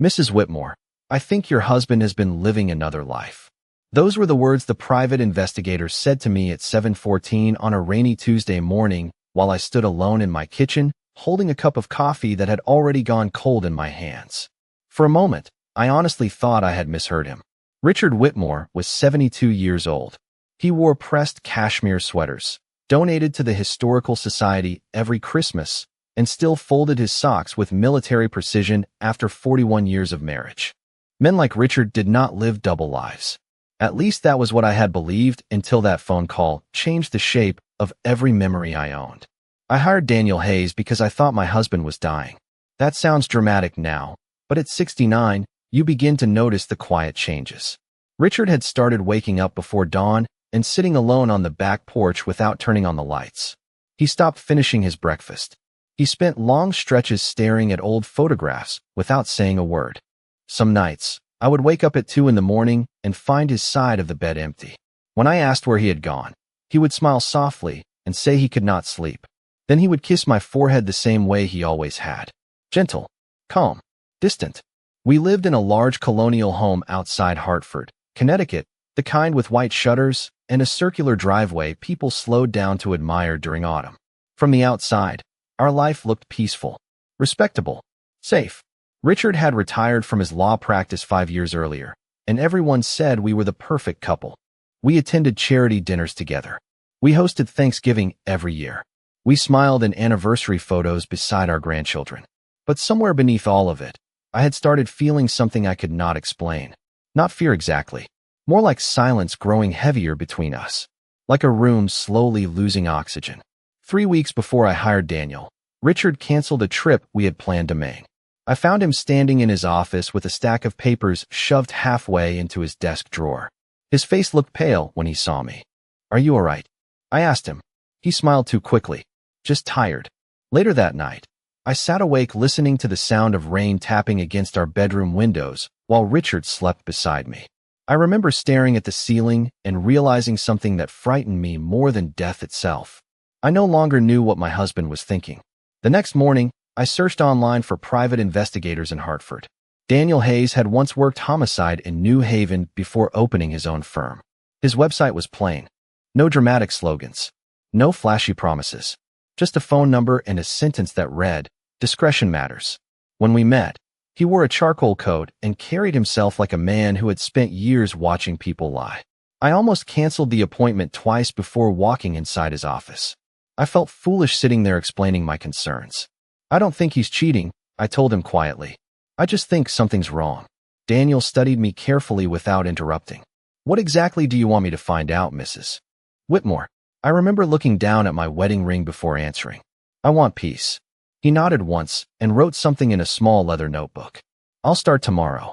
Mrs. Whitmore, I think your husband has been living another life. Those were the words the private investigator said to me at 7:14 on a rainy Tuesday morning while I stood alone in my kitchen, holding a cup of coffee that had already gone cold in my hands. For a moment, I honestly thought I had misheard him. Richard Whitmore was 72 years old. He wore pressed cashmere sweaters, donated to the Historical Society every Christmas, and still folded his socks with military precision after 41 years of marriage. Men like Richard did not live double lives. At least that was what I had believed until that phone call changed the shape of every memory I owned. I hired Daniel Hayes because I thought my husband was dying. That sounds dramatic now, but at 69, you begin to notice the quiet changes. Richard had started waking up before dawn and sitting alone on the back porch without turning on the lights. He stopped finishing his breakfast. He spent long stretches staring at old photographs without saying a word. Some nights, I would wake up at 2 in the morning and find his side of the bed empty. When I asked where he had gone, he would smile softly and say he could not sleep. Then he would kiss my forehead the same way he always had. Gentle, calm, distant. We lived in a large colonial home outside Hartford, Connecticut, the kind with white shutters and a circular driveway people slowed down to admire during autumn. From the outside, our life looked peaceful, respectable, safe. Richard had retired from his law practice 5 years earlier, and everyone said we were the perfect couple. We attended charity dinners together. We hosted Thanksgiving every year. We smiled in anniversary photos beside our grandchildren. But somewhere beneath all of it, I had started feeling something I could not explain. Not fear exactly. More like silence growing heavier between us. Like a room slowly losing oxygen. 3 weeks before I hired Daniel, Richard canceled a trip we had planned to Maine. I found him standing in his office with a stack of papers shoved halfway into his desk drawer. His face looked pale when he saw me. "Are you all right?" I asked him. He smiled too quickly. "Just tired." Later that night, I sat awake listening to the sound of rain tapping against our bedroom windows while Richard slept beside me. I remember staring at the ceiling and realizing something that frightened me more than death itself. I no longer knew what my husband was thinking. The next morning, I searched online for private investigators in Hartford. Daniel Hayes had once worked homicide in New Haven before opening his own firm. His website was plain. No dramatic slogans. No flashy promises. Just a phone number and a sentence that read, "Discretion matters." When we met, he wore a charcoal coat and carried himself like a man who had spent years watching people lie. I almost canceled the appointment twice before walking inside his office. I felt foolish sitting there explaining my concerns. "I don't think he's cheating," I told him quietly. "I just think something's wrong." Daniel studied me carefully without interrupting. "What exactly do you want me to find out, Mrs. Whitmore?" I remember looking down at my wedding ring before answering. "I want peace." He nodded once and wrote something in a small leather notebook. "I'll start tomorrow."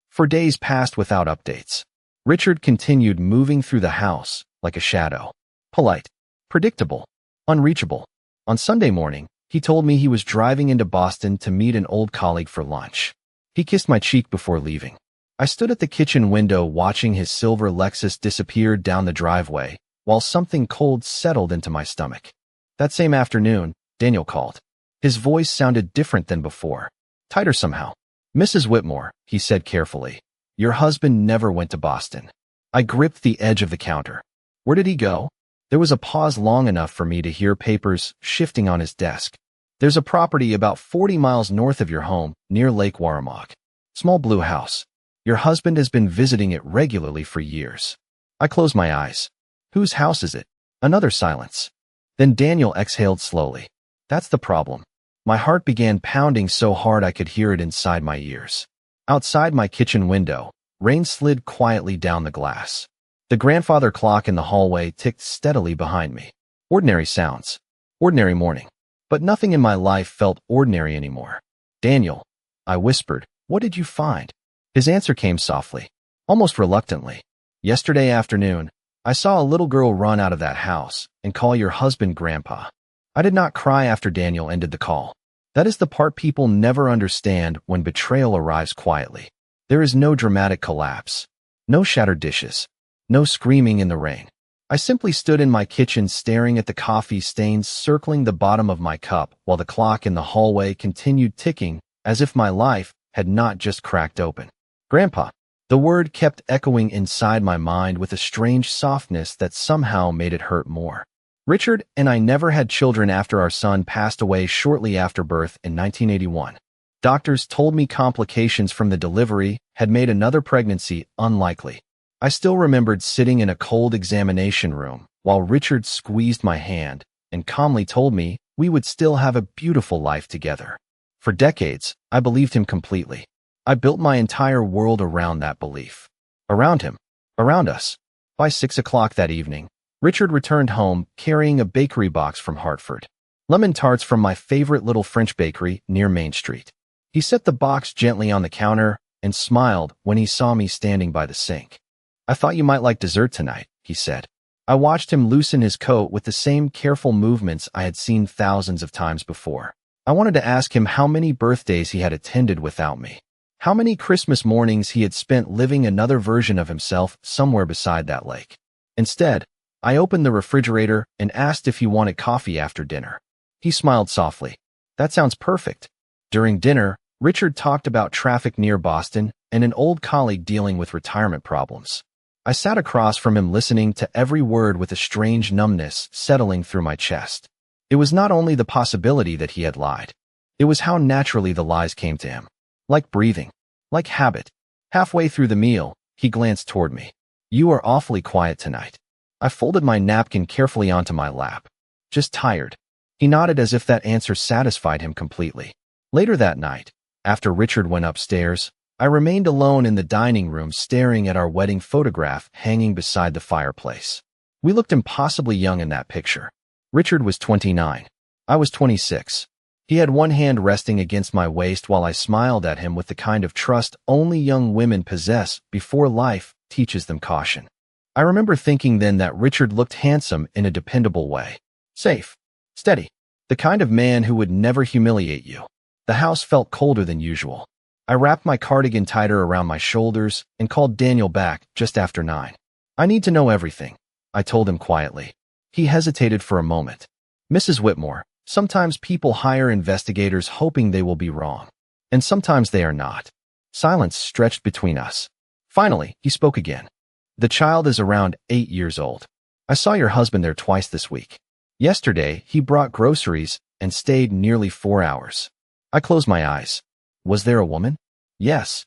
For days passed without updates. Richard continued moving through the house like a shadow. Polite, predictable, unreachable. On Sunday morning, he told me he was driving into Boston to meet an old colleague for lunch. He kissed my cheek before leaving. I stood at the kitchen window watching his silver Lexus disappear down the driveway, while something cold settled into my stomach. That same afternoon, Daniel called. His voice sounded different than before, tighter somehow. "Mrs. Whitmore," he said carefully, "your husband never went to Boston." I gripped the edge of the counter. Where did he go? There was a pause long enough for me to hear papers shifting on his desk. "There's a property about 40 miles north of your home, near Lake Waramaug. Small blue house. Your husband has been visiting it regularly for years." I closed my eyes. "Whose house is it?" Another silence. Then Daniel exhaled slowly. "That's the problem." My heart began pounding so hard I could hear it inside my ears. Outside my kitchen window, rain slid quietly down the glass. The grandfather clock in the hallway ticked steadily behind me. Ordinary sounds. Ordinary morning. But nothing in my life felt ordinary anymore. "Daniel," I whispered, "what did you find?" His answer came softly, almost reluctantly. "Yesterday afternoon, I saw a little girl run out of that house and call your husband Grandpa." I did not cry after Daniel ended the call. That is the part people never understand when betrayal arrives quietly. There is no dramatic collapse. No shattered dishes. No screaming in the rain. I simply stood in my kitchen staring at the coffee stains circling the bottom of my cup while the clock in the hallway continued ticking as if my life had not just cracked open. Grandpa. The word kept echoing inside my mind with a strange softness that somehow made it hurt more. Richard and I never had children after our son passed away shortly after birth in 1981. Doctors told me complications from the delivery had made another pregnancy unlikely. I still remembered sitting in a cold examination room while Richard squeezed my hand and calmly told me we would still have a beautiful life together. For decades, I believed him completely. I built my entire world around that belief. Around him. Around us. By 6 o'clock that evening, Richard returned home carrying a bakery box from Hartford. Lemon tarts from my favorite little French bakery near Main Street. He set the box gently on the counter and smiled when he saw me standing by the sink. "I thought you might like dessert tonight," he said. I watched him loosen his coat with the same careful movements I had seen thousands of times before. I wanted to ask him how many birthdays he had attended without me. How many Christmas mornings he had spent living another version of himself somewhere beside that lake. Instead, I opened the refrigerator and asked if he wanted coffee after dinner. He smiled softly. "That sounds perfect." During dinner, Richard talked about traffic near Boston and an old colleague dealing with retirement problems. I sat across from him listening to every word with a strange numbness settling through my chest. It was not only the possibility that he had lied. It was how naturally the lies came to him. Like breathing. Like habit. Halfway through the meal, he glanced toward me. "You are awfully quiet tonight." I folded my napkin carefully onto my lap. "Just tired." He nodded as if that answer satisfied him completely. Later that night, after Richard went upstairs, I remained alone in the dining room staring at our wedding photograph hanging beside the fireplace. We looked impossibly young in that picture. Richard was 29. I was 26. He had one hand resting against my waist while I smiled at him with the kind of trust only young women possess before life teaches them caution. I remember thinking then that Richard looked handsome in a dependable way. Safe. Steady. The kind of man who would never humiliate you. The house felt colder than usual. I wrapped my cardigan tighter around my shoulders and called Daniel back just after 9. "I need to know everything," I told him quietly. He hesitated for a moment. "Mrs. Whitmore, sometimes people hire investigators hoping they will be wrong. And sometimes they are not." Silence stretched between us. Finally, he spoke again. "The child is around 8 years old. I saw your husband there twice this week. Yesterday, he brought groceries and stayed nearly 4 hours." I closed my eyes. "Was there a woman?" "Yes."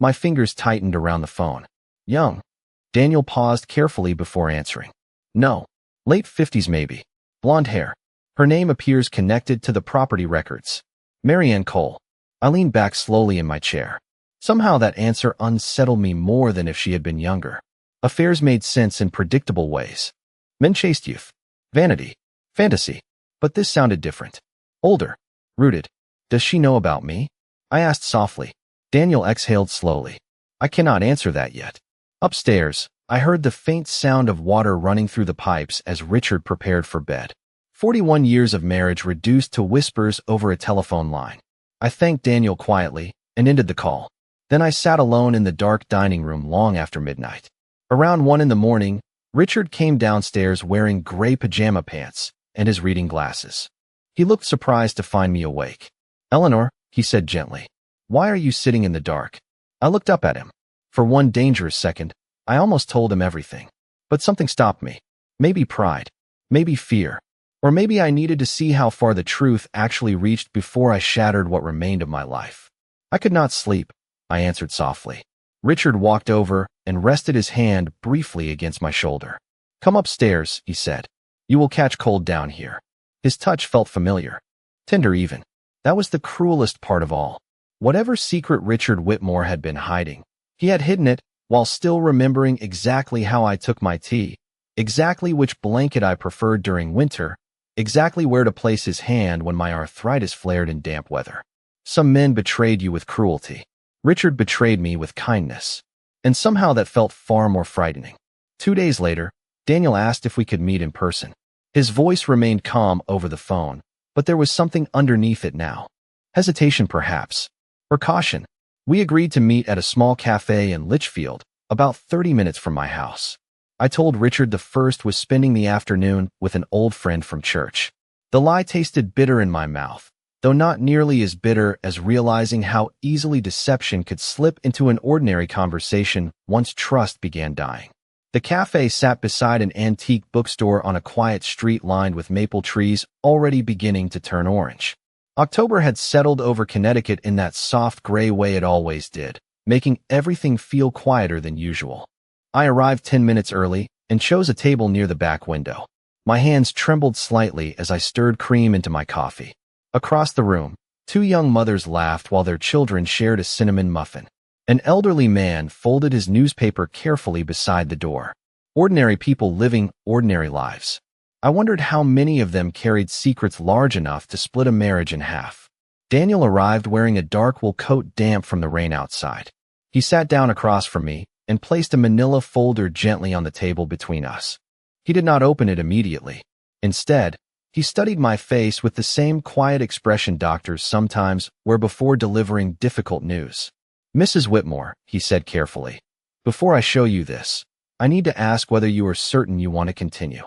My fingers tightened around the phone. "Young?" Daniel paused carefully before answering. "No. Late 50s maybe. Blonde hair. Her name appears connected to the property records. Marianne Cole." I leaned back slowly in my chair. Somehow that answer unsettled me more than if she had been younger. Affairs made sense in predictable ways. Men chased youth. Vanity. Fantasy. But this sounded different. Older. Rooted. "Does she know about me?" I asked softly. Daniel exhaled slowly. "I cannot answer that yet." Upstairs, I heard the faint sound of water running through the pipes as Richard prepared for bed. 41 years of marriage reduced to whispers over a telephone line. I thanked Daniel quietly and ended the call. Then I sat alone in the dark dining room long after midnight. Around 1 in the morning, Richard came downstairs wearing gray pajama pants and his reading glasses. He looked surprised to find me awake. "Eleanor," he said gently, "why are you sitting in the dark?" I looked up at him. For one dangerous second, I almost told him everything. But something stopped me. Maybe pride. Maybe fear. Or maybe I needed to see how far the truth actually reached before I shattered what remained of my life. "I could not sleep," I answered softly. Richard walked over and rested his hand briefly against my shoulder. "Come upstairs," he said. "You will catch cold down here." His touch felt familiar. Tender even. That was the cruelest part of all. Whatever secret Richard Whitmore had been hiding, he had hidden it while still remembering exactly how I took my tea, exactly which blanket I preferred during winter, exactly where to place his hand when my arthritis flared in damp weather. Some men betrayed you with cruelty. Richard betrayed me with kindness. And somehow that felt far more frightening. 2 days later, Daniel asked if we could meet in person. His voice remained calm over the phone, but there was something underneath it now. Hesitation perhaps. Or caution. We agreed to meet at a small cafe in Litchfield, about 30 minutes from my house. I told Richard the first was spending the afternoon with an old friend from church. The lie tasted bitter in my mouth, though not nearly as bitter as realizing how easily deception could slip into an ordinary conversation once trust began dying. The cafe sat beside an antique bookstore on a quiet street lined with maple trees already beginning to turn orange. October had settled over Connecticut in that soft gray way it always did, making everything feel quieter than usual. I arrived 10 minutes early and chose a table near the back window. My hands trembled slightly as I stirred cream into my coffee. Across the room, two young mothers laughed while their children shared a cinnamon muffin. An elderly man folded his newspaper carefully beside the door. Ordinary people living ordinary lives. I wondered how many of them carried secrets large enough to split a marriage in half. Daniel arrived wearing a dark wool coat damp from the rain outside. He sat down across from me and placed a manila folder gently on the table between us. He did not open it immediately. Instead, he studied my face with the same quiet expression doctors sometimes wear before delivering difficult news. "Mrs. Whitmore," he said carefully, "before I show you this, I need to ask whether you are certain you want to continue."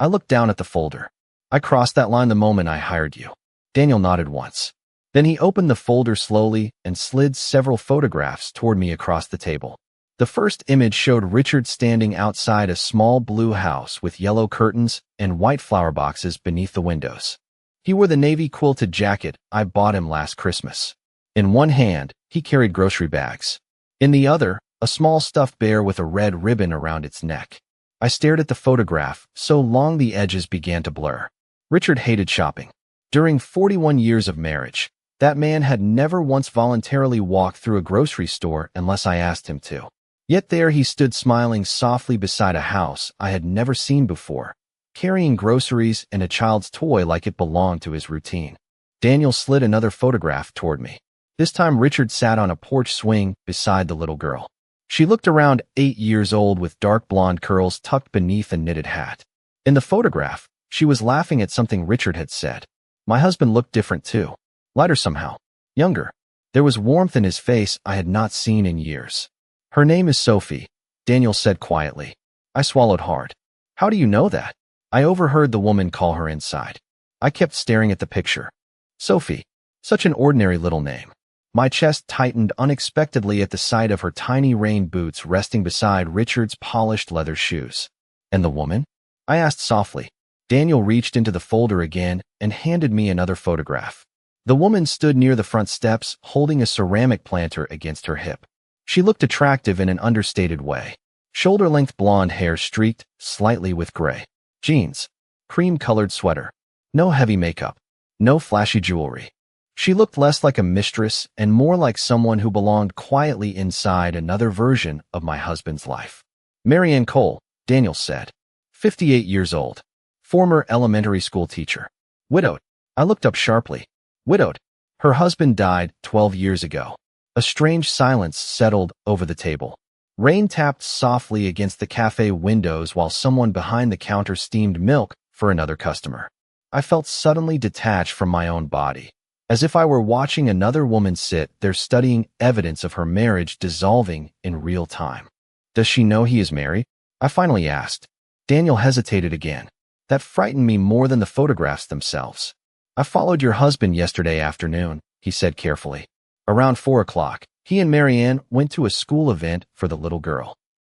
I looked down at the folder. "I crossed that line the moment I hired you." Daniel nodded once. Then he opened the folder slowly and slid several photographs toward me across the table. The first image showed Richard standing outside a small blue house with yellow curtains and white flower boxes beneath the windows. He wore the navy quilted jacket I bought him last Christmas. In one hand, he carried grocery bags. In the other, a small stuffed bear with a red ribbon around its neck. I stared at the photograph so long the edges began to blur. Richard hated shopping. During 41 years of marriage, that man had never once voluntarily walked through a grocery store unless I asked him to. Yet there he stood smiling softly beside a house I had never seen before, carrying groceries and a child's toy like it belonged to his routine. Daniel slid another photograph toward me. This time Richard sat on a porch swing beside the little girl. She looked around 8 years old with dark blonde curls tucked beneath a knitted hat. In the photograph, she was laughing at something Richard had said. My husband looked different too. Lighter somehow. Younger. There was warmth in his face I had not seen in years. "Her name is Sophie," Daniel said quietly. I swallowed hard. "How do you know that?" I overheard the woman call her inside. I kept staring at the picture. Sophie. Such an ordinary little name. My chest tightened unexpectedly at the sight of her tiny rain boots resting beside Richard's polished leather shoes. "And the woman?" I asked softly. Daniel reached into the folder again and handed me another photograph. The woman stood near the front steps, holding a ceramic planter against her hip. She looked attractive in an understated way. Shoulder-length blonde hair streaked slightly with gray. Jeans. Cream-colored sweater. No heavy makeup. No flashy jewelry. She looked less like a mistress and more like someone who belonged quietly inside another version of my husband's life. "Marianne Cole," Daniel said. 58 years old. Former elementary school teacher. Widowed. I looked up sharply. Widowed. Her husband died 12 years ago. A strange silence settled over the table. Rain tapped softly against the cafe windows while someone behind the counter steamed milk for another customer. I felt suddenly detached from my own body, as if I were watching another woman sit there studying evidence of her marriage dissolving in real time. "Does she know he is married?" I finally asked. Daniel hesitated again. That frightened me more than the photographs themselves. "I followed your husband yesterday afternoon," he said carefully. "Around 4 o'clock, he and Marianne went to a school event for the little girl."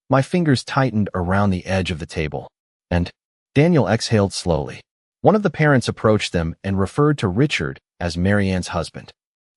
My fingers tightened around the edge of the table. "And?" Daniel exhaled slowly. One of the parents approached them and referred to Richard as Marianne's husband.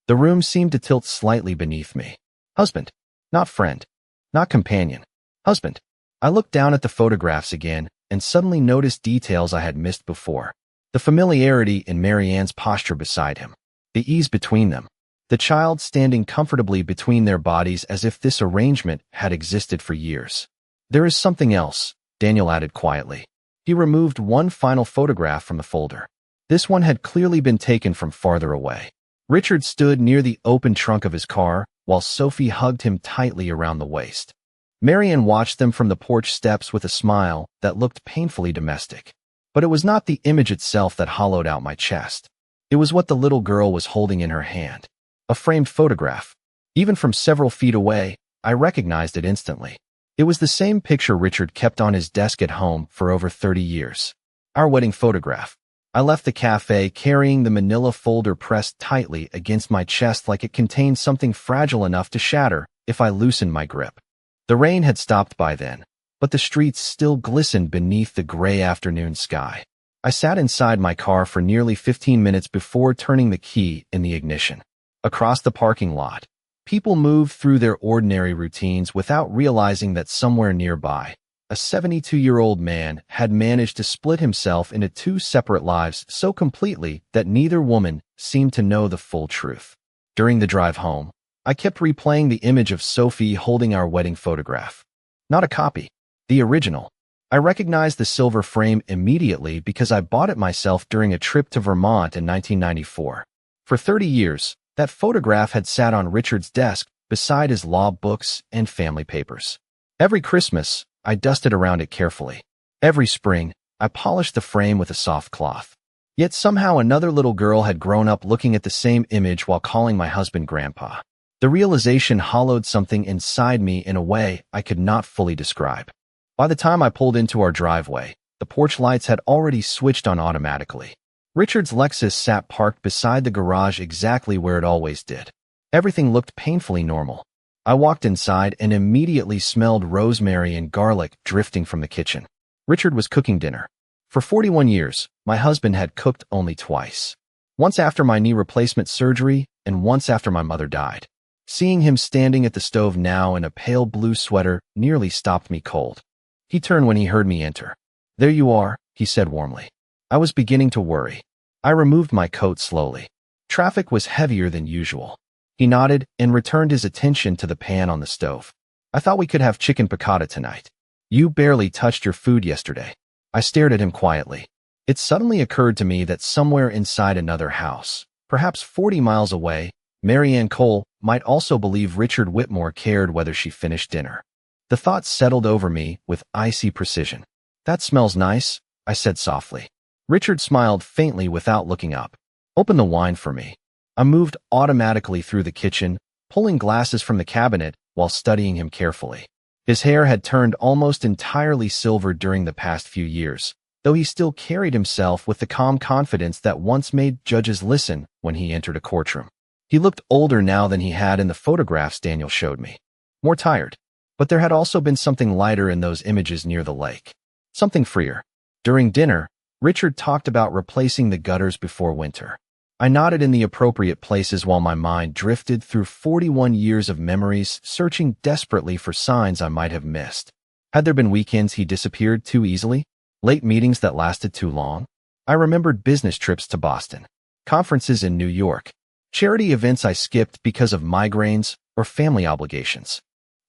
The room seemed to tilt slightly beneath me. Husband. Not friend. Not companion. Husband. I looked down at the photographs again and suddenly noticed details I had missed before. The familiarity in Marianne's posture beside him. The ease between them. The child standing comfortably between their bodies as if this arrangement had existed for years. "There is something else," Daniel added quietly. He removed one final photograph from the folder. This one had clearly been taken from farther away. Richard stood near the open trunk of his car, while Sophie hugged him tightly around the waist. Marianne watched them from the porch steps with a smile that looked painfully domestic. But it was not the image itself that hollowed out my chest. It was what the little girl was holding in her hand. A framed photograph. Even from several feet away, I recognized it instantly. It was the same picture Richard kept on his desk at home for over 30 years. Our wedding photograph. I left the cafe carrying the manila folder pressed tightly against my chest like it contained something fragile enough to shatter if I loosened my grip. The rain had stopped by then, but the streets still glistened beneath the gray afternoon sky. I sat inside my car for nearly 15 minutes before turning the key in the ignition. Across the parking lot, people moved through their ordinary routines without realizing that somewhere nearby, a 72-year-old man had managed to split himself into two separate lives so completely that neither woman seemed to know the full truth. During the drive home, I kept replaying the image of Sophie holding our wedding photograph. Not a copy, the original. I recognized the silver frame immediately because I bought it myself during a trip to Vermont in 1994. For 30 years, that photograph had sat on Richard's desk beside his law books and family papers. Every Christmas, I dusted around it carefully. Every spring, I polished the frame with a soft cloth. Yet somehow another little girl had grown up looking at the same image while calling my husband Grandpa. The realization hollowed something inside me in a way I could not fully describe. By the time I pulled into our driveway, the porch lights had already switched on automatically. Richard's Lexus sat parked beside the garage exactly where it always did. Everything looked painfully normal. I walked inside and immediately smelled rosemary and garlic drifting from the kitchen. Richard was cooking dinner. For 41 years, my husband had cooked only twice. Once after my knee replacement surgery and once after my mother died. Seeing him standing at the stove now in a pale blue sweater nearly stopped me cold. He turned when he heard me enter. "There you are," he said warmly. I was beginning to worry. I removed my coat slowly. Traffic was heavier than usual. He nodded and returned his attention to the pan on the stove. "I thought we could have chicken piccata tonight. You barely touched your food yesterday." I stared at him quietly. It suddenly occurred to me that somewhere inside another house, perhaps 40 miles away, Mary Ann Cole might also believe Richard Whitmore cared whether she finished dinner. The thought settled over me with icy precision. "That smells nice," I said softly. Richard smiled faintly without looking up. "Open the wine for me." I moved automatically through the kitchen, pulling glasses from the cabinet while studying him carefully. His hair had turned almost entirely silver during the past few years, though he still carried himself with the calm confidence that once made judges listen when he entered a courtroom. He looked older now than he had in the photographs Daniel showed me. More tired. But there had also been something lighter in those images near the lake. Something freer. During dinner, Richard talked about replacing the gutters before winter. I nodded in the appropriate places while my mind drifted through 41 years of memories, searching desperately for signs I might have missed. Had there been weekends he disappeared too easily? Late meetings that lasted too long? I remembered business trips to Boston, conferences in New York, charity events I skipped because of migraines or family obligations.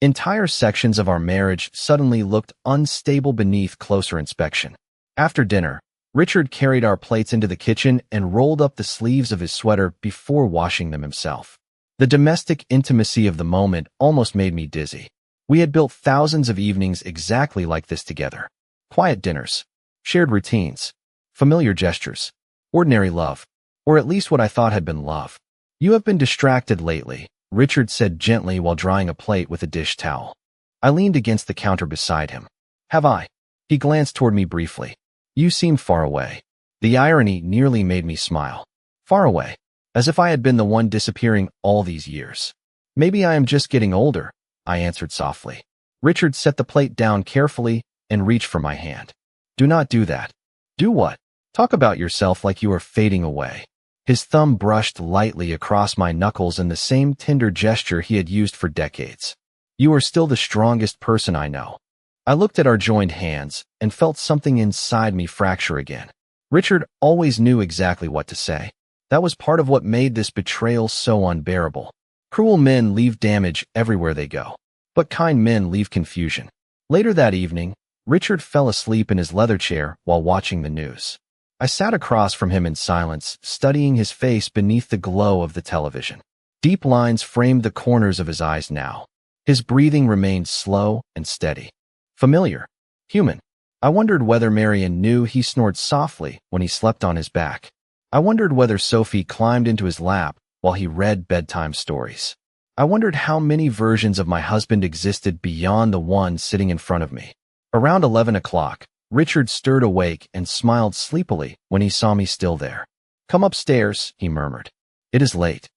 Entire sections of our marriage suddenly looked unstable beneath closer inspection. After dinner, Richard carried our plates into the kitchen and rolled up the sleeves of his sweater before washing them himself. The domestic intimacy of the moment almost made me dizzy. We had built thousands of evenings exactly like this together. Quiet dinners, shared routines, familiar gestures, ordinary love, or at least what I thought had been love. "You have been distracted lately," Richard said gently while drying a plate with a dish towel. I leaned against the counter beside him. "Have I?" He glanced toward me briefly. "You seemed far away." The irony nearly made me smile. Far away, as if I had been the one disappearing all these years. "Maybe I am just getting older," I answered softly. Richard set the plate down carefully and reached for my hand. "Do not do that." "Do what?" "Talk about yourself like you are fading away." His thumb brushed lightly across my knuckles in the same tender gesture he had used for decades. "You are still the strongest person I know." I looked at our joined hands and felt something inside me fracture again. Richard always knew exactly what to say. That was part of what made this betrayal so unbearable. Cruel men leave damage everywhere they go, but kind men leave confusion. Later that evening, Richard fell asleep in his leather chair while watching the news. I sat across from him in silence, studying his face beneath the glow of the television. Deep lines framed the corners of his eyes now. His breathing remained slow and steady. Familiar. Human. I wondered whether Marion knew he snored softly when he slept on his back. I wondered whether Sophie climbed into his lap while he read bedtime stories. I wondered how many versions of my husband existed beyond the one sitting in front of me. Around 11 o'clock, Richard stirred awake and smiled sleepily when he saw me still there. "Come upstairs," he murmured. "It is late."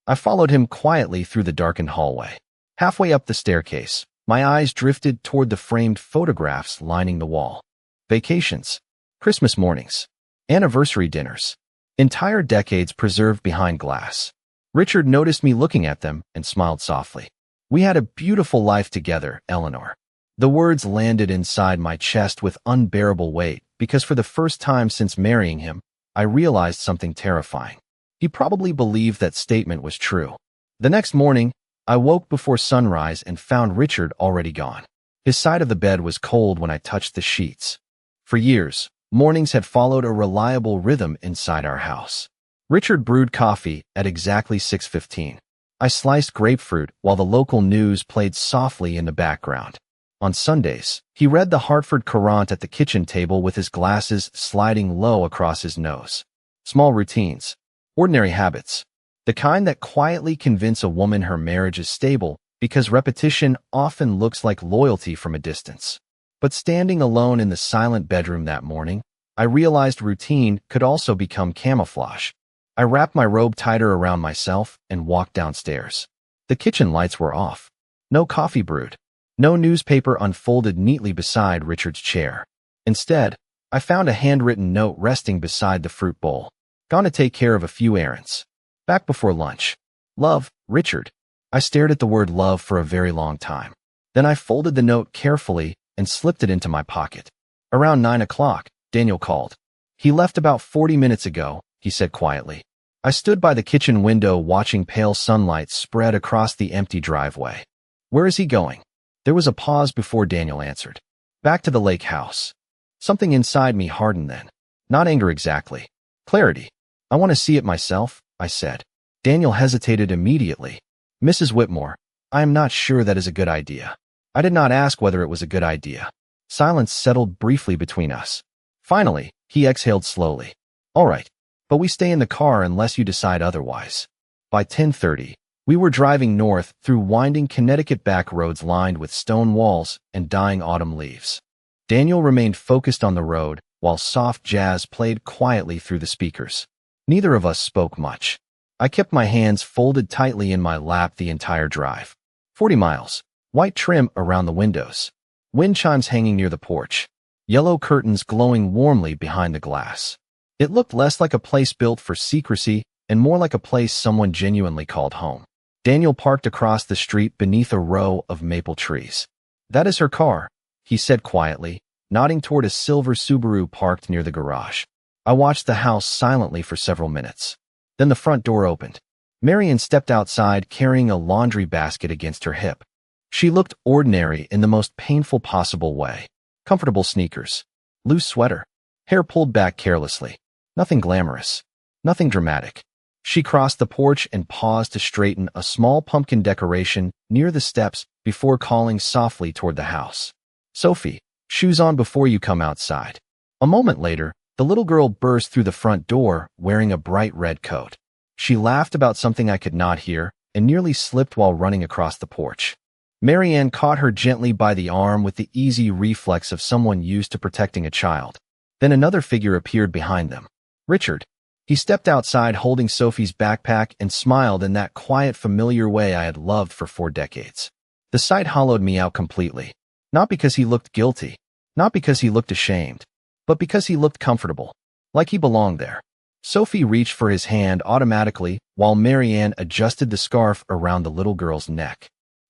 I followed him quietly through the darkened hallway. Halfway up the staircase, my eyes drifted toward the framed photographs lining the wall. Vacations, Christmas mornings, anniversary dinners, entire decades preserved behind glass. Richard noticed me looking at them and smiled softly. "We had a beautiful life together, Eleanor." The words landed inside my chest with unbearable weight because for the first time since marrying him, I realized something terrifying. He probably believed that statement was true. The next morning, I woke before sunrise and found Richard already gone. His side of the bed was cold when I touched the sheets. For years, mornings had followed a reliable rhythm inside our house. Richard brewed coffee at exactly 6:15. I sliced grapefruit while the local news played softly in the background. On Sundays, he read the Hartford Courant at the kitchen table with his glasses sliding low across his nose. Small routines, ordinary habits, the kind that quietly convince a woman her marriage is stable because repetition often looks like loyalty from a distance. But standing alone in the silent bedroom that morning, I realized routine could also become camouflage. I wrapped my robe tighter around myself and walked downstairs. The kitchen lights were off. No coffee brewed. No newspaper unfolded neatly beside Richard's chair. Instead, I found a handwritten note resting beside the fruit bowl. "Gone to take care of a few errands. Back before lunch. Love, Richard." I stared at the word love for a very long time. Then I folded the note carefully and slipped it into my pocket. Around 9 o'clock, Daniel called. "He left about 40 minutes ago," he said quietly. I stood by the kitchen window watching pale sunlight spread across the empty driveway. "Where is he going?" There was a pause before Daniel answered. "Back to the lake house." Something inside me hardened then. Not anger exactly. Clarity. "I want to see it myself," I said. Daniel hesitated immediately. "Mrs. Whitmore, I am not sure that is a good idea." I did not ask whether it was a good idea. Silence settled briefly between us. Finally, he exhaled slowly. "All right, but we stay in the car unless you decide otherwise." By 10:30, we were driving north through winding Connecticut back roads lined with stone walls and dying autumn leaves. Daniel remained focused on the road while soft jazz played quietly through the speakers. Neither of us spoke much. I kept my hands folded tightly in my lap the entire drive. 40 miles, white trim around the windows, wind chimes hanging near the porch, yellow curtains glowing warmly behind the glass. It looked less like a place built for secrecy and more like a place someone genuinely called home. Daniel parked across the street beneath a row of maple trees. "That is her car," he said quietly, nodding toward a silver Subaru parked near the garage. I watched the house silently for several minutes. Then the front door opened. Marian stepped outside carrying a laundry basket against her hip. She looked ordinary in the most painful possible way. Comfortable sneakers, loose sweater, hair pulled back carelessly. Nothing glamorous, nothing dramatic. She crossed the porch and paused to straighten a small pumpkin decoration near the steps before calling softly toward the house. "Sophie, shoes on before you come outside." A moment later, the little girl burst through the front door wearing a bright red coat. She laughed about something I could not hear and nearly slipped while running across the porch. Marianne caught her gently by the arm with the easy reflex of someone used to protecting a child. Then another figure appeared behind them. Richard. He stepped outside holding Sophie's backpack and smiled in that quiet, familiar way I had loved for 4 decades. The sight hollowed me out completely. Not because he looked guilty, not because he looked ashamed, but because he looked comfortable, like he belonged there. Sophie reached for his hand automatically while Marianne adjusted the scarf around the little girl's neck.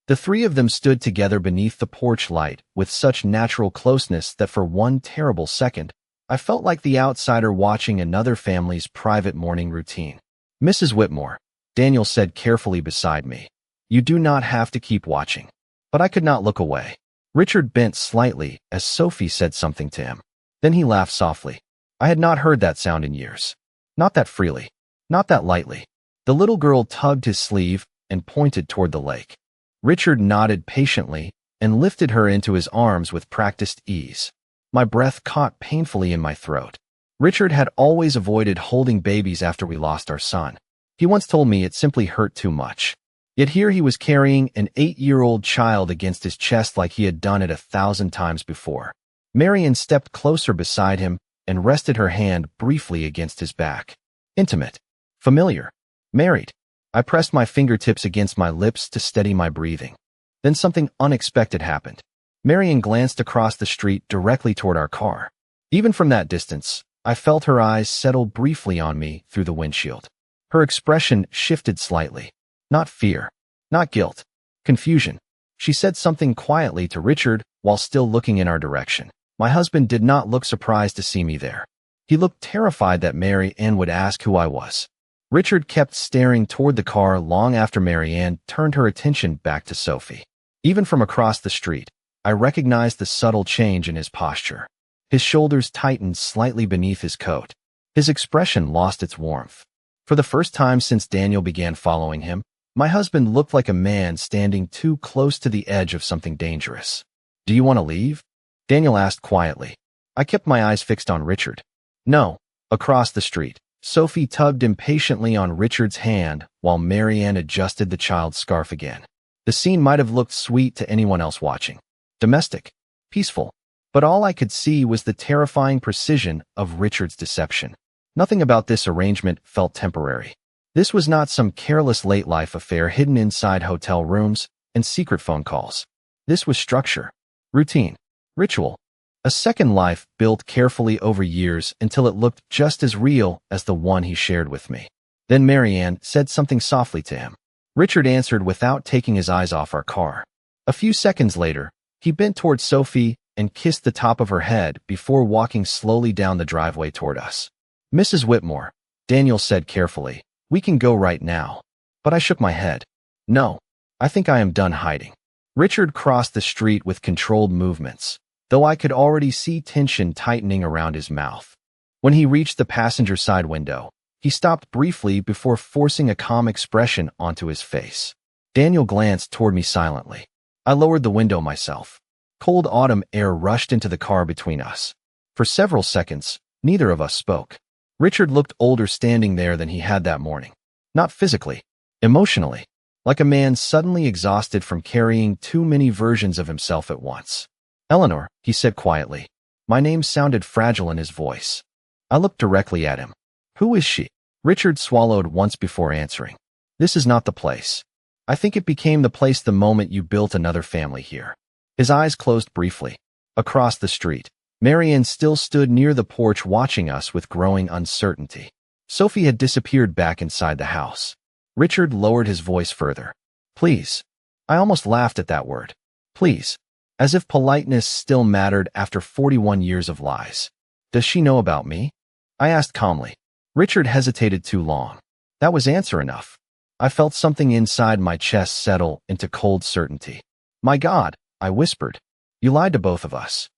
The three of them stood together beneath the porch light with such natural closeness that for one terrible second, I felt like the outsider watching another family's private morning routine. "Mrs. Whitmore," Daniel said carefully beside me, "you do not have to keep watching." But I could not look away. Richard bent slightly as Sophie said something to him. Then he laughed softly. I had not heard that sound in years. Not that freely. Not that lightly. The little girl tugged his sleeve and pointed toward the lake. Richard nodded patiently and lifted her into his arms with practiced ease. My breath caught painfully in my throat. Richard had always avoided holding babies after we lost our son. He once told me it simply hurt too much. Yet here he was carrying an 8-year-old child against his chest like he had done it 1,000 times before. Marian stepped closer beside him and rested her hand briefly against his back. Intimate. Familiar. Married. I pressed my fingertips against my lips to steady my breathing. Then something unexpected happened. Marian glanced across the street directly toward our car. Even from that distance, I felt her eyes settle briefly on me through the windshield. Her expression shifted slightly. Not fear. Not guilt. Confusion. She said something quietly to Richard while still looking in our direction. My husband did not look surprised to see me there. He looked terrified that Marianne would ask who I was. Richard kept staring toward the car long after Marianne turned her attention back to Sophie. Even from across the street, I recognized the subtle change in his posture. His shoulders tightened slightly beneath his coat. His expression lost its warmth. For the first time since Daniel began following him, my husband looked like a man standing too close to the edge of something dangerous. "Do you want to leave?" Daniel asked quietly. I kept my eyes fixed on Richard. "No." Across the street, Sophie tugged impatiently on Richard's hand while Marianne adjusted the child's scarf again. The scene might have looked sweet to anyone else watching. Domestic. Peaceful. But all I could see was the terrifying precision of Richard's deception. Nothing about this arrangement felt temporary. This was not some careless late-life affair hidden inside hotel rooms and secret phone calls. This was structure, routine, ritual, a second life built carefully over years until it looked just as real as the one he shared with me. Then Marianne said something softly to him. Richard answered without taking his eyes off our car. A few seconds later, he bent toward Sophie and kissed the top of her head before walking slowly down the driveway toward us. "Mrs. Whitmore," Daniel said carefully, "we can go right now." But I shook my head. "No, I think I am done hiding." Richard crossed the street with controlled movements, though I could already see tension tightening around his mouth. When he reached the passenger side window, he stopped briefly before forcing a calm expression onto his face. Daniel glanced toward me silently. I lowered the window myself. Cold autumn air rushed into the car between us. For several seconds, neither of us spoke. Richard looked older standing there than he had that morning. Not physically, emotionally, like a man suddenly exhausted from carrying too many versions of himself at once. "Eleanor," he said quietly. My name sounded fragile in his voice. I looked directly at him. "Who is she?" Richard swallowed once before answering. "This is not the place. I think it became the place the moment you built another family here." His eyes closed briefly. Across the street, Marianne still stood near the porch watching us with growing uncertainty. Sophie had disappeared back inside the house. Richard lowered his voice further. "Please." I almost laughed at that word. "Please." As if politeness still mattered after 41 years of lies. "Does she know about me?" I asked calmly. Richard hesitated too long. That was answer enough. I felt something inside my chest settle into cold certainty. "My God," I whispered. "You lied to both of us."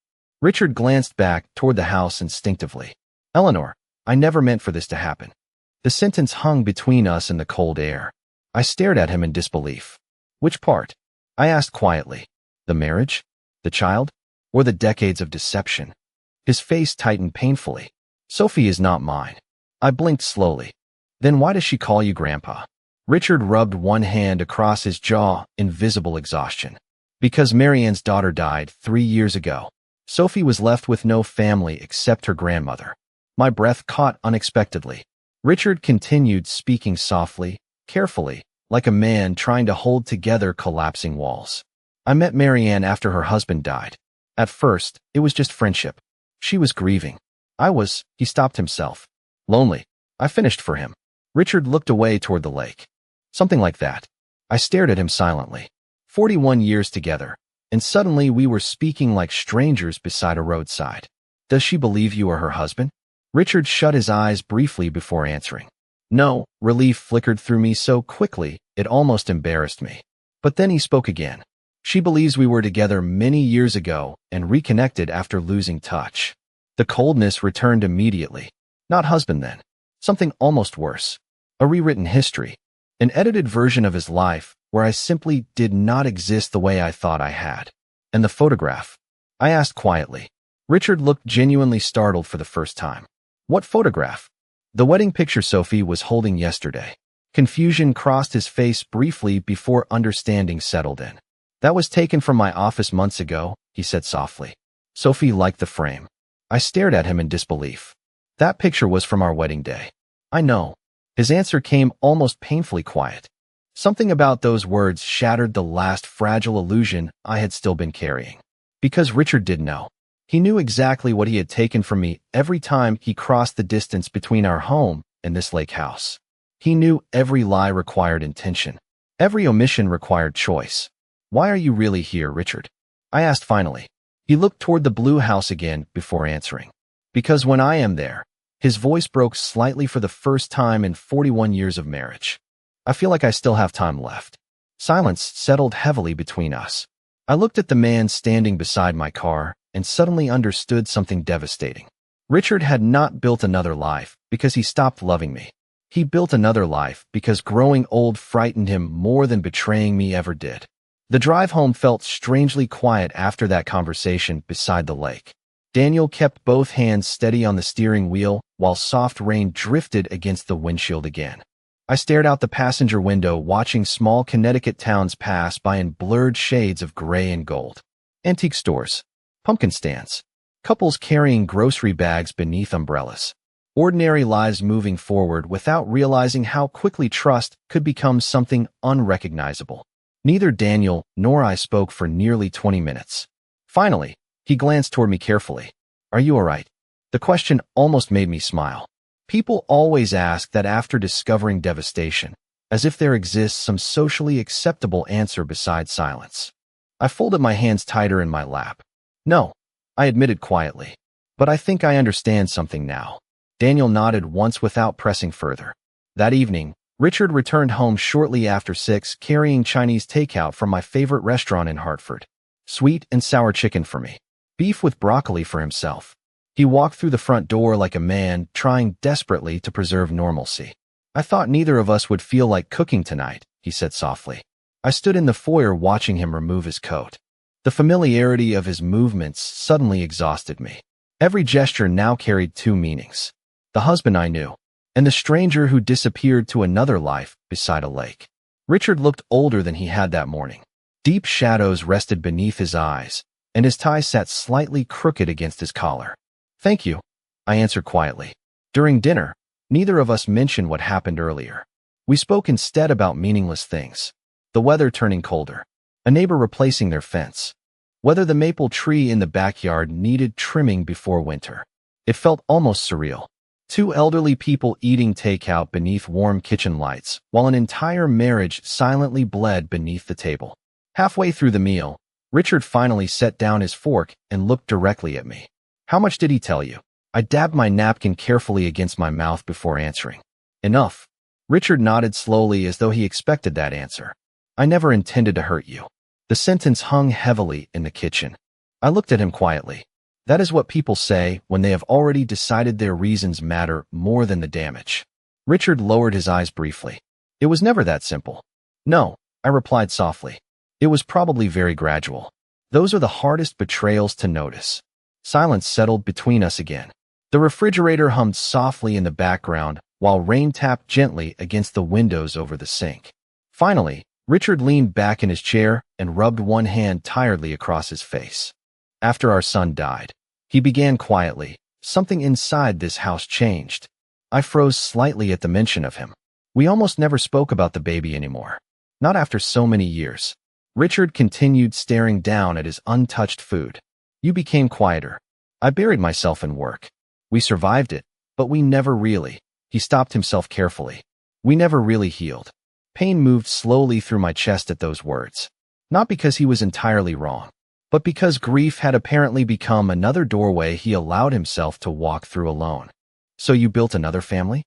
Richard glanced back toward the house instinctively. "Eleanor, I never meant for this to happen." The sentence hung between us in the cold air. I stared at him in disbelief. "Which part?" I asked quietly. "The marriage? The child? Or the decades of deception?" His face tightened painfully. "Sophie is not mine." I blinked slowly. "Then why does she call you Grandpa?" Richard rubbed one hand across his jaw in visible exhaustion. "Because Marianne's daughter died 3 years ago. Sophie was left with no family except her grandmother." My breath caught unexpectedly. Richard continued speaking softly, carefully, like a man trying to hold together collapsing walls. "I met Marianne after her husband died. At first, it was just friendship. She was grieving. He stopped himself. Lonely. I finished for him." Richard looked away toward the lake. "Something like that." I stared at him silently. 41 years together, and suddenly we were speaking like strangers beside a roadside. "Does she believe you are her husband?" Richard shut his eyes briefly before answering. "No." Relief flickered through me so quickly it almost embarrassed me. But then he spoke again. "She believes we were together many years ago and reconnected after losing touch." The coldness returned immediately. Not husband then. Something almost worse. A rewritten history. An edited version of his life where I simply did not exist the way I thought I had. "And the photograph?" I asked quietly. Richard looked genuinely startled for the first time. "What photograph?" "The wedding picture Sophie was holding yesterday." Confusion crossed his face briefly before understanding settled in. "That was taken from my office months ago," he said softly. Sophie liked the frame. I stared at him in disbelief. That picture was from our wedding day. I know. His answer came almost painfully quiet. Something about those words shattered the last fragile illusion I had still been carrying. Because Richard did know. He knew exactly what he had taken from me every time he crossed the distance between our home and this lake house. He knew every lie required intention. Every omission required choice. Why are you really here, Richard? I asked finally. He looked toward the blue house again before answering. Because when I am there, his voice broke slightly for the first time in 41 years of marriage. I feel like I still have time left. Silence settled heavily between us. I looked at the man standing beside my car and suddenly understood something devastating. Richard had not built another life because he stopped loving me. He built another life because growing old frightened him more than betraying me ever did. The drive home felt strangely quiet after that conversation beside the lake. Daniel kept both hands steady on the steering wheel while soft rain drifted against the windshield again. I stared out the passenger window watching small Connecticut towns pass by in blurred shades of gray and gold. Antique stores, pumpkin stands, couples carrying grocery bags beneath umbrellas. Ordinary lives moving forward without realizing how quickly trust could become something unrecognizable. Neither Daniel nor I spoke for nearly 20 minutes. Finally, he glanced toward me carefully. Are you all right? The question almost made me smile. People always ask that after discovering devastation, as if there exists some socially acceptable answer besides silence. I folded my hands tighter in my lap. No, I admitted quietly. But I think I understand something now. Daniel nodded once without pressing further. That evening, Richard returned home shortly after 6 carrying Chinese takeout from my favorite restaurant in Hartford. Sweet and sour chicken for me. Beef with broccoli for himself. He walked through the front door like a man trying desperately to preserve normalcy. I thought neither of us would feel like cooking tonight, he said softly. I stood in the foyer watching him remove his coat. The familiarity of his movements suddenly exhausted me. Every gesture now carried 2 meanings. The husband I knew, and the stranger who disappeared to another life beside a lake. Richard looked older than he had that morning. Deep shadows rested beneath his eyes, and his tie sat slightly crooked against his collar. Thank you, I answered quietly. During dinner, neither of us mentioned what happened earlier. We spoke instead about meaningless things. The weather turning colder, a neighbor replacing their fence, whether the maple tree in the backyard needed trimming before winter. It felt almost surreal. 2 elderly people eating takeout beneath warm kitchen lights, while an entire marriage silently bled beneath the table. Halfway through the meal, Richard finally set down his fork and looked directly at me. How much did he tell you? I dabbed my napkin carefully against my mouth before answering. Enough. Richard nodded slowly as though he expected that answer. I never intended to hurt you. The sentence hung heavily in the kitchen. I looked at him quietly. That is what people say when they have already decided their reasons matter more than the damage. Richard lowered his eyes briefly. It was never that simple. No, I replied softly. It was probably very gradual. Those are the hardest betrayals to notice. Silence settled between us again. The refrigerator hummed softly in the background while rain tapped gently against the windows over the sink. Finally, Richard leaned back in his chair and rubbed one hand tiredly across his face. After our son died, he began quietly, something inside this house changed. I froze slightly at the mention of him. We almost never spoke about the baby anymore. Not after so many years. Richard continued staring down at his untouched food. You became quieter. I buried myself in work. We survived it, but we never really. He stopped himself carefully. We never really healed. Pain moved slowly through my chest at those words. Not because he was entirely wrong, but because grief had apparently become another doorway he allowed himself to walk through alone. So you built another family?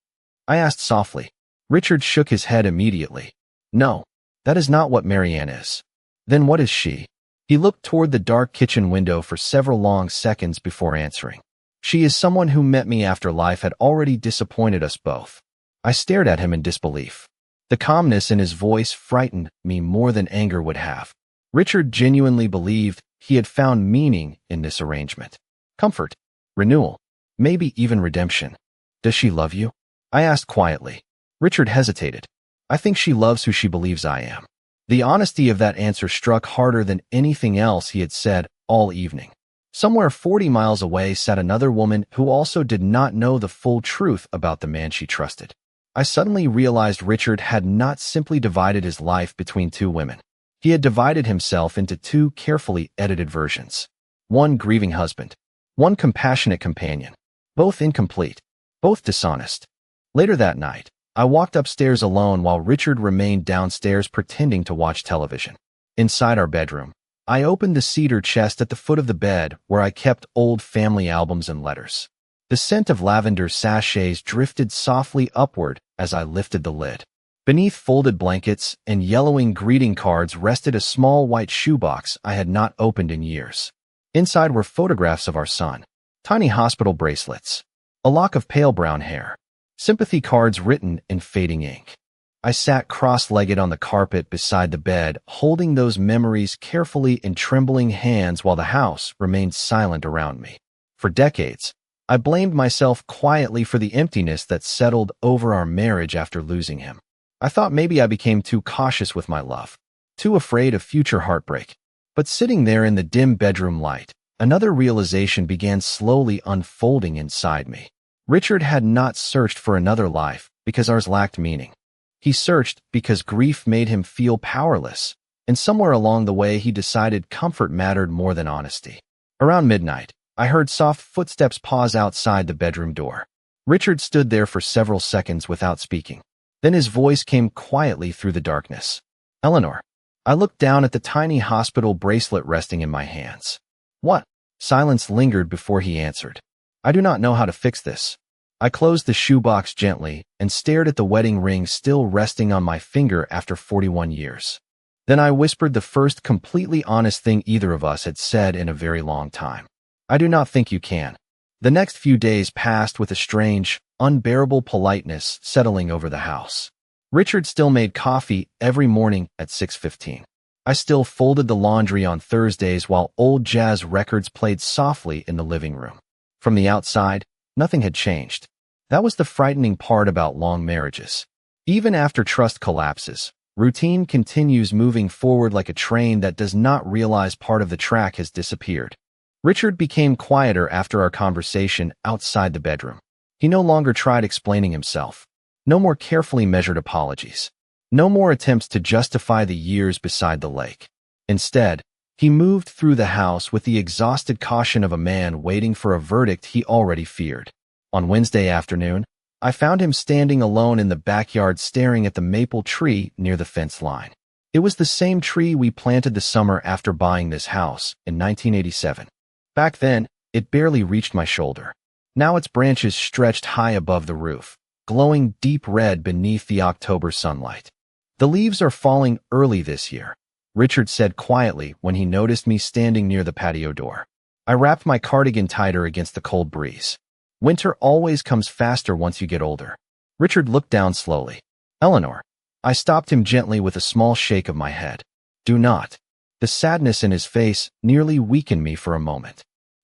I asked softly. Richard shook his head immediately. No, that is not what Marianne is. Then what is she? He looked toward the dark kitchen window for several long seconds before answering. She is someone who met me after life had already disappointed us both. I stared at him in disbelief. The calmness in his voice frightened me more than anger would have. Richard genuinely believed he had found meaning in this arrangement. Comfort, renewal, maybe even redemption. Does she love you? I asked quietly. Richard hesitated. I think she loves who she believes I am. The honesty of that answer struck harder than anything else he had said all evening. Somewhere 40 miles away sat another woman who also did not know the full truth about the man she trusted. I suddenly realized Richard had not simply divided his life between two women. He had divided himself into two carefully edited versions. One grieving husband, one compassionate companion, both incomplete, both dishonest. Later that night, I walked upstairs alone while Richard remained downstairs pretending to watch television. Inside our bedroom, I opened the cedar chest at the foot of the bed where I kept old family albums and letters. The scent of lavender sachets drifted softly upward as I lifted the lid. Beneath folded blankets and yellowing greeting cards rested a small white shoebox I had not opened in years. Inside were photographs of our son, tiny hospital bracelets, a lock of pale brown hair, sympathy cards written in fading ink. I sat cross-legged on the carpet beside the bed, holding those memories carefully in trembling hands while the house remained silent around me. For decades, I blamed myself quietly for the emptiness that settled over our marriage after losing him. I thought maybe I became too cautious with my love, too afraid of future heartbreak. But sitting there in the dim bedroom light, another realization began slowly unfolding inside me. Richard had not searched for another life because ours lacked meaning. He searched because grief made him feel powerless, and somewhere along the way he decided comfort mattered more than honesty. Around midnight, I heard soft footsteps pause outside the bedroom door. Richard stood there for several seconds without speaking. Then his voice came quietly through the darkness. "Eleanor." I looked down at the tiny hospital bracelet resting in my hands. "What?" Silence lingered before he answered. "I do not know how to fix this." I closed the shoebox gently and stared at the wedding ring still resting on my finger after 41 years. Then I whispered the first completely honest thing either of us had said in a very long time. "I do not think you can." The next few days passed with a strange, unbearable politeness settling over the house. Richard still made coffee every morning at 6:15. I still folded the laundry on Thursdays while old jazz records played softly in the living room. From the outside, nothing had changed. That was the frightening part about long marriages. Even after trust collapses, routine continues moving forward like a train that does not realize part of the track has disappeared. Richard became quieter after our conversation outside the bedroom. He no longer tried explaining himself. No more carefully measured apologies. No more attempts to justify the years beside the lake. Instead, he moved through the house with the exhausted caution of a man waiting for a verdict he already feared. On Wednesday afternoon, I found him standing alone in the backyard staring at the maple tree near the fence line. It was the same tree we planted the summer after buying this house in 1987. Back then, it barely reached my shoulder. Now its branches stretched high above the roof, glowing deep red beneath the October sunlight. "The leaves are falling early this year," Richard said quietly when he noticed me standing near the patio door. I wrapped my cardigan tighter against the cold breeze. "Winter always comes faster once you get older." Richard looked down slowly. "Eleanor." I stopped him gently with a small shake of my head. "Do not." The sadness in his face nearly weakened me for a moment.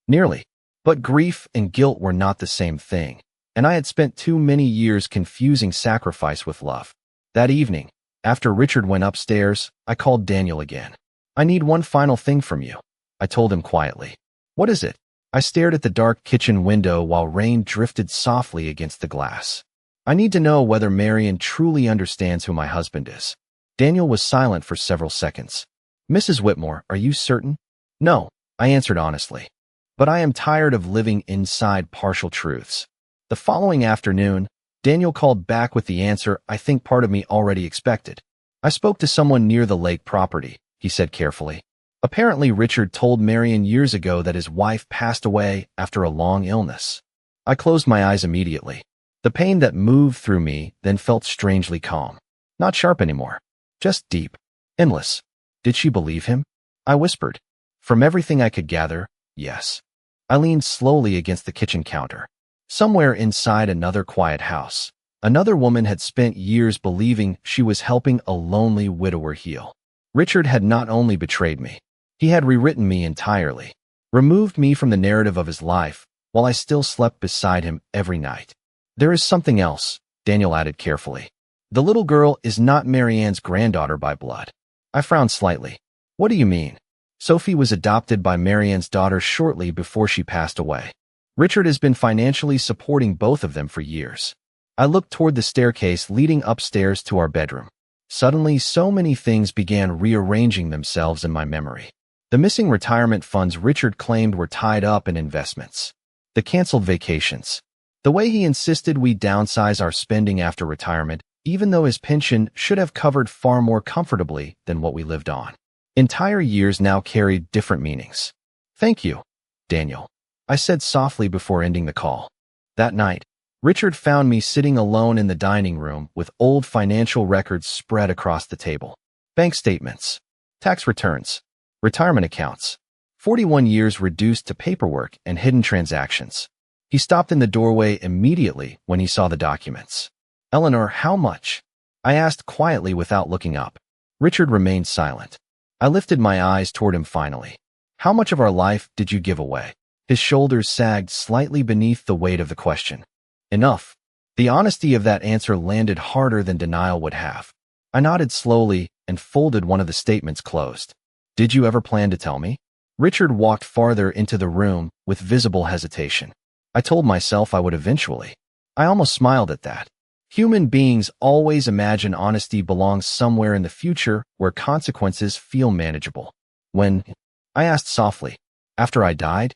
Nearly. But grief and guilt were not the same thing, and I had spent too many years confusing sacrifice with love. That evening, after Richard went upstairs, I called Daniel again. "I need one final thing from you," I told him quietly. "What is it?" I stared at the dark kitchen window while rain drifted softly against the glass. "I need to know whether Marion truly understands who my husband is." Daniel was silent for several seconds. "Mrs. Whitmore, are you certain?" "No," I answered honestly. "But I am tired of living inside partial truths." The following afternoon, Daniel called back with the answer I think part of me already expected. "I spoke to someone near the lake property," he said carefully. "Apparently Richard told Marion years ago that his wife passed away after a long illness." I closed my eyes immediately. The pain that moved through me then felt strangely calm. Not sharp anymore. Just deep. Endless. "Did she believe him?" I whispered. From everything I could gather, yes. I leaned slowly against the kitchen counter. Somewhere inside another quiet house, another woman had spent years believing she was helping a lonely widower heal. Richard had not only betrayed me, he had rewritten me entirely, removed me from the narrative of his life, while I still slept beside him every night. "There is something else," Daniel added carefully. "The little girl is not Marianne's granddaughter by blood." I frowned slightly. "What do you mean?" Sophie was adopted by Marianne's daughter shortly before she passed away. Richard has been financially supporting both of them for years. I looked toward the staircase leading upstairs to our bedroom. Suddenly, so many things began rearranging themselves in my memory. The missing retirement funds Richard claimed were tied up in investments. The canceled vacations. The way he insisted we downsize our spending after retirement, even though his pension should have covered far more comfortably than what we lived on. Entire years now carried different meanings. "Thank you, Daniel," I said softly before ending the call. That night, Richard found me sitting alone in the dining room with old financial records spread across the table. Bank statements, tax returns, retirement accounts, 41 years reduced to paperwork and hidden transactions. He stopped in the doorway immediately when he saw the documents. "Eleanor, how much?" I asked quietly without looking up. Richard remained silent. I lifted my eyes toward him finally. "How much of our life did you give away?" His shoulders sagged slightly beneath the weight of the question. "Enough." The honesty of that answer landed harder than denial would have. I nodded slowly and folded one of the statements closed. "Did you ever plan to tell me?" Richard walked farther into the room with visible hesitation. I told myself I would eventually. I almost smiled at that. Human beings always imagine honesty belongs somewhere in the future where consequences feel manageable. "When?" I asked softly. "After I died?"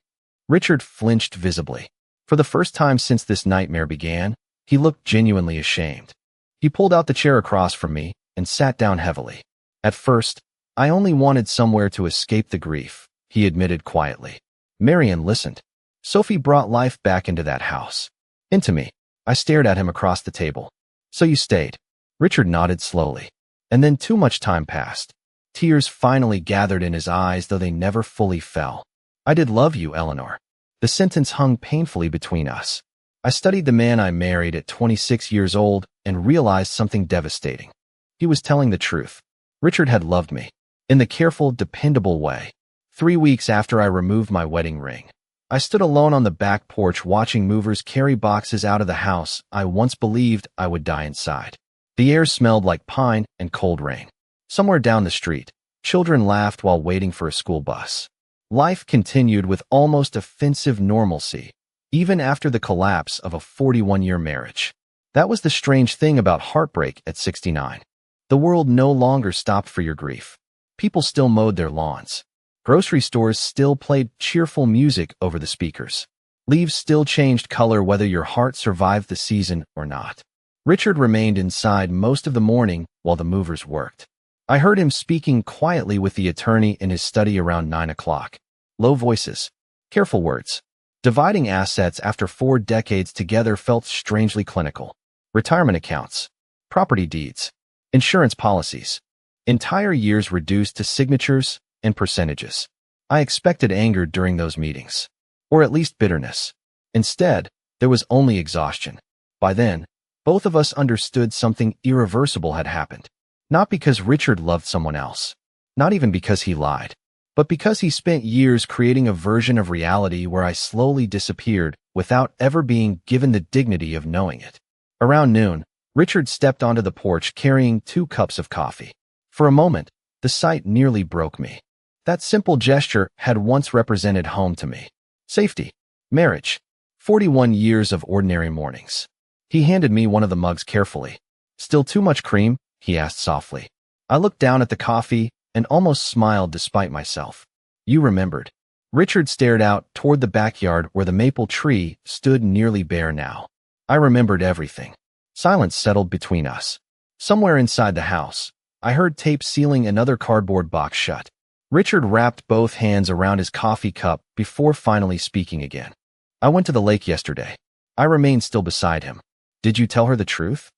Richard flinched visibly. For the first time since this nightmare began, he looked genuinely ashamed. He pulled out the chair across from me and sat down heavily. "At first, I only wanted somewhere to escape the grief," he admitted quietly. Marianne listened. Sophie brought life back into that house. Into me. I stared at him across the table. "So you stayed?" Richard nodded slowly. And then too much time passed. Tears finally gathered in his eyes, though they never fully fell. "I did love you, Eleanor." The sentence hung painfully between us. I studied the man I married at 26 years old and realized something devastating. He was telling the truth. Richard had loved me. In the careful, dependable way. 3 weeks after I removed my wedding ring, I stood alone on the back porch watching movers carry boxes out of the house I once believed I would die inside. The air smelled like pine and cold rain. Somewhere down the street, children laughed while waiting for a school bus. Life continued with almost offensive normalcy, even after the collapse of a 41-year marriage. That was the strange thing about heartbreak at 69. The world no longer stopped for your grief. People still mowed their lawns. Grocery stores still played cheerful music over the speakers. Leaves still changed color whether your heart survived the season or not. Richard remained inside most of the morning while the movers worked. I heard him speaking quietly with the attorney in his study around 9 o'clock. Low voices, careful words. Dividing assets after 4 decades together felt strangely clinical. Retirement accounts, property deeds, insurance policies. Entire years reduced to signatures and percentages. I expected anger during those meetings, or at least bitterness. Instead, there was only exhaustion. By then, both of us understood something irreversible had happened. Not because Richard loved someone else, not even because he lied, but because he spent years creating a version of reality where I slowly disappeared without ever being given the dignity of knowing it. Around noon, Richard stepped onto the porch carrying 2 cups of coffee. For a moment, the sight nearly broke me. That simple gesture had once represented home to me. Safety, marriage, 41 years of ordinary mornings. He handed me one of the mugs carefully. "Still too much cream?" he asked softly. I looked down at the coffee and almost smiled despite myself. "You remembered." Richard stared out toward the backyard where the maple tree stood nearly bare now. I remembered everything. Silence settled between us. Somewhere inside the house, I heard tape sealing another cardboard box shut. Richard wrapped both hands around his coffee cup before finally speaking again. "I went to the lake yesterday." I remained still beside him. "Did you tell her the truth?"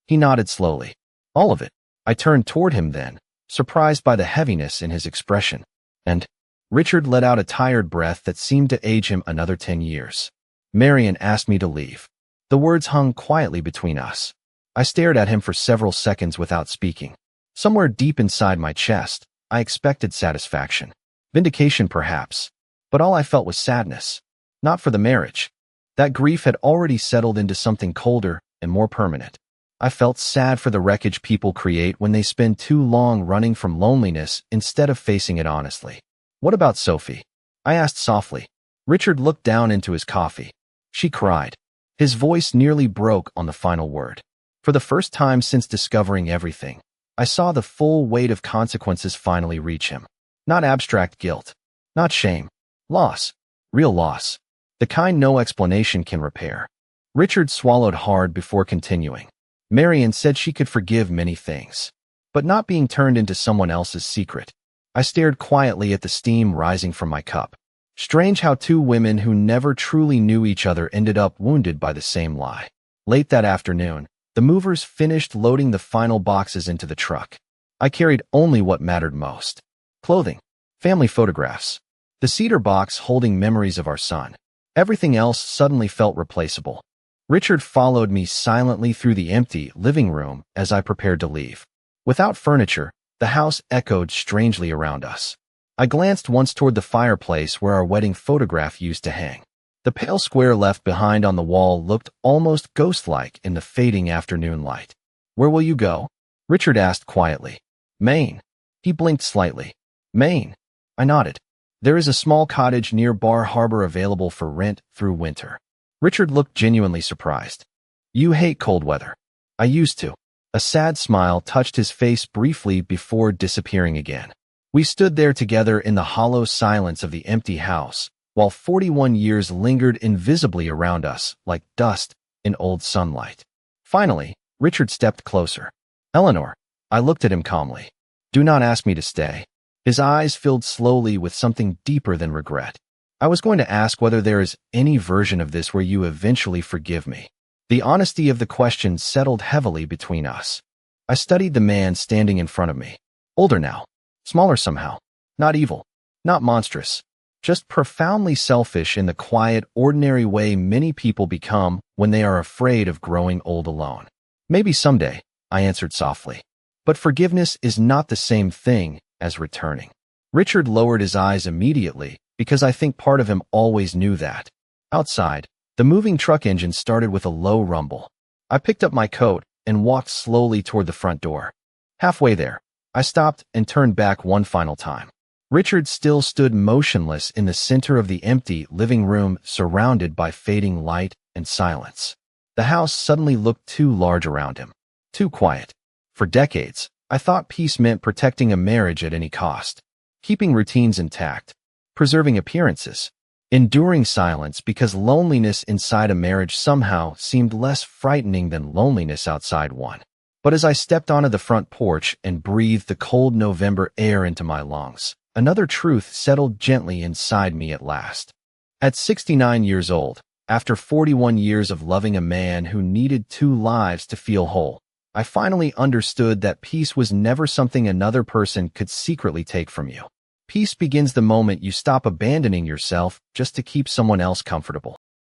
He nodded slowly. "All of it." I turned toward him then, surprised by the heaviness in his expression. "And?" Richard let out a tired breath that seemed to age him another 10 years. "Marianne asked me to leave." The words hung quietly between us. I stared at him for several seconds without speaking. Somewhere deep inside my chest, I expected satisfaction. Vindication, perhaps. But all I felt was sadness. Not for the marriage. That grief had already settled into something colder and more permanent. I felt sad for the wreckage people create when they spend too long running from loneliness instead of facing it honestly. What about Sophie? I asked softly. Richard looked down into his coffee. She cried. His voice nearly broke on the final word. For the first time since discovering everything, I saw the full weight of consequences finally reach him. Not abstract guilt. Not shame. Loss. Real loss. The kind no explanation can repair. Richard swallowed hard before continuing. Marion said she could forgive many things, but not being turned into someone else's secret. I stared quietly at the steam rising from my cup. Strange how two women who never truly knew each other ended up wounded by the same lie. Late that afternoon, the movers finished loading the final boxes into the truck. I carried only what mattered most. Clothing. Family photographs. The cedar box holding memories of our son. Everything else suddenly felt replaceable. Richard followed me silently through the empty living room as I prepared to leave. Without furniture, the house echoed strangely around us. I glanced once toward the fireplace where our wedding photograph used to hang. The pale square left behind on the wall looked almost ghost-like in the fading afternoon light. Where will you go? Richard asked quietly. Maine. He blinked slightly. Maine. I nodded. There is a small cottage near Bar Harbor available for rent through winter. Richard looked genuinely surprised. You hate cold weather. I used to. A sad smile touched his face briefly before disappearing again. We stood there together in the hollow silence of the empty house, while 41 years lingered invisibly around us like dust in old sunlight. Finally, Richard stepped closer. Eleanor. I looked at him calmly. Do not ask me to stay. His eyes filled slowly with something deeper than regret. I was going to ask whether there is any version of this where you eventually forgive me. The honesty of the question settled heavily between us. I studied the man standing in front of me. Older now. Smaller somehow. Not evil. Not monstrous. Just profoundly selfish in the quiet, ordinary way many people become when they are afraid of growing old alone. Maybe someday, I answered softly. But forgiveness is not the same thing as returning. Richard lowered his eyes immediately, because I think part of him always knew that. Outside, the moving truck engine started with a low rumble. I picked up my coat and walked slowly toward the front door. Halfway there, I stopped and turned back one final time. Richard still stood motionless in the center of the empty living room, surrounded by fading light and silence. The house suddenly looked too large around him. Too quiet. For decades, I thought peace meant protecting a marriage at any cost. Keeping routines intact. Preserving appearances, enduring silence because loneliness inside a marriage somehow seemed less frightening than loneliness outside one. But as I stepped onto the front porch and breathed the cold November air into my lungs, another truth settled gently inside me at last. At 69 years old, after 41 years of loving a man who needed 2 lives to feel whole, I finally understood that peace was never something another person could secretly take from you. Peace begins the moment you stop abandoning yourself just to keep someone else comfortable.